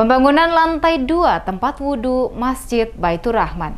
Pembangunan lantai 2 tempat wudhu Masjid Baitur Rahman.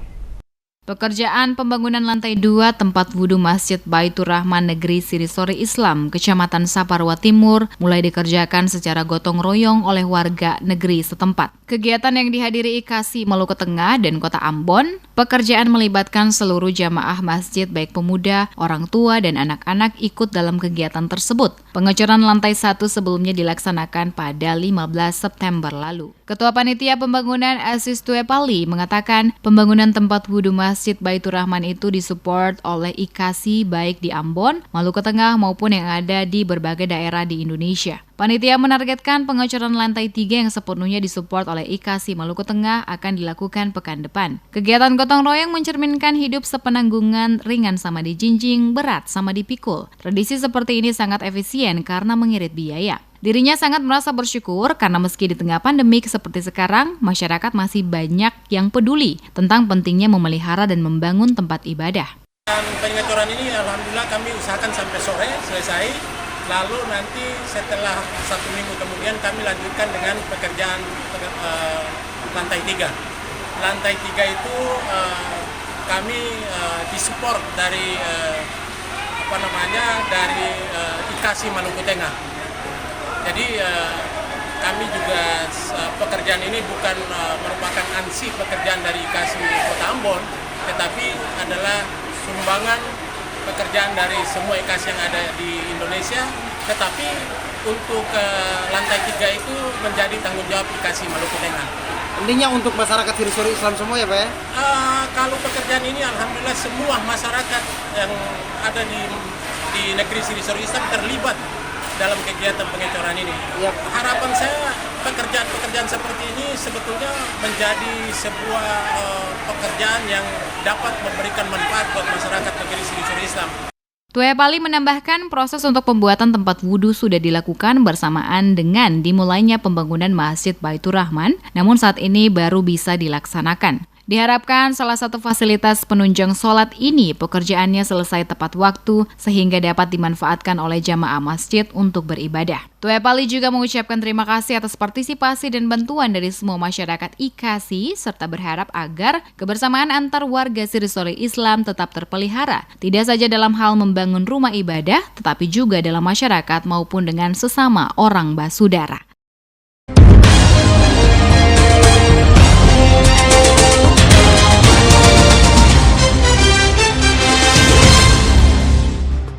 Pekerjaan pembangunan lantai 2 tempat wudhu Masjid Baitur Rahman Negeri Sirisori Islam, Kecamatan Saparua Timur, mulai dikerjakan secara gotong royong oleh warga negeri setempat. Kegiatan yang dihadiri IKASI Maluku Tengah dan Kota Ambon, pekerjaan melibatkan seluruh jamaah masjid baik pemuda, orang tua, dan anak-anak ikut dalam kegiatan tersebut. Pengecoran lantai 1 sebelumnya dilaksanakan pada 15 September lalu. Ketua Panitia Pembangunan Aziz Tuepali mengatakan pembangunan tempat wudhu Masjid Baitur Rahman itu disupport oleh IKASI baik di Ambon, Maluku Tengah maupun yang ada di berbagai daerah di Indonesia. Panitia menargetkan pengecoran lantai 3 yang sepenuhnya disupport oleh IKASI Maluku Tengah akan dilakukan pekan depan. Kegiatan gotong royong mencerminkan hidup sepenanggungan, ringan sama dijinjing, berat sama dipikul. Tradisi seperti ini sangat efisien karena mengirit biaya. Dirinya sangat merasa bersyukur karena meski di tengah pandemik seperti sekarang, masyarakat masih banyak yang peduli tentang pentingnya memelihara dan membangun tempat ibadah. Pengecoran ini alhamdulillah kami usahakan sampai sore selesai, lalu nanti setelah 1 minggu kemudian kami lanjutkan dengan pekerjaan lantai 3. Lantai 3 itu kami disupport dari dari IKASI Maluku Tengah. Jadi kami juga pekerjaan ini bukan merupakan ansih pekerjaan dari IKASI Kota Ambon, tetapi adalah sumbangan pekerjaan dari semua IKASI yang ada di Indonesia. Tetapi untuk lantai 3 itu menjadi tanggung jawab IKASI Maluku Tengah. Intinya untuk masyarakat Sirisori Islam semua ya Pak ya? Kalau pekerjaan ini alhamdulillah semua masyarakat yang ada di negeri Sirisori Islam terlibat dalam kegiatan pengecoran ini. Yep. Harapan saya pekerjaan-pekerjaan seperti ini sebetulnya menjadi sebuah pekerjaan yang dapat memberikan manfaat buat masyarakat negeri Sirisori Islam. Tuepali menambahkan proses untuk pembuatan tempat wudhu sudah dilakukan bersamaan dengan dimulainya pembangunan Masjid Baitur Rahman, namun saat ini baru bisa dilaksanakan. Diharapkan salah satu fasilitas penunjang sholat ini pekerjaannya selesai tepat waktu sehingga dapat dimanfaatkan oleh jamaah masjid untuk beribadah. Tuepali juga mengucapkan terima kasih atas partisipasi dan bantuan dari semua masyarakat IKASI serta berharap agar kebersamaan antar warga Sirisori Islam tetap terpelihara, tidak saja dalam hal membangun rumah ibadah tetapi juga dalam masyarakat maupun dengan sesama orang basudara.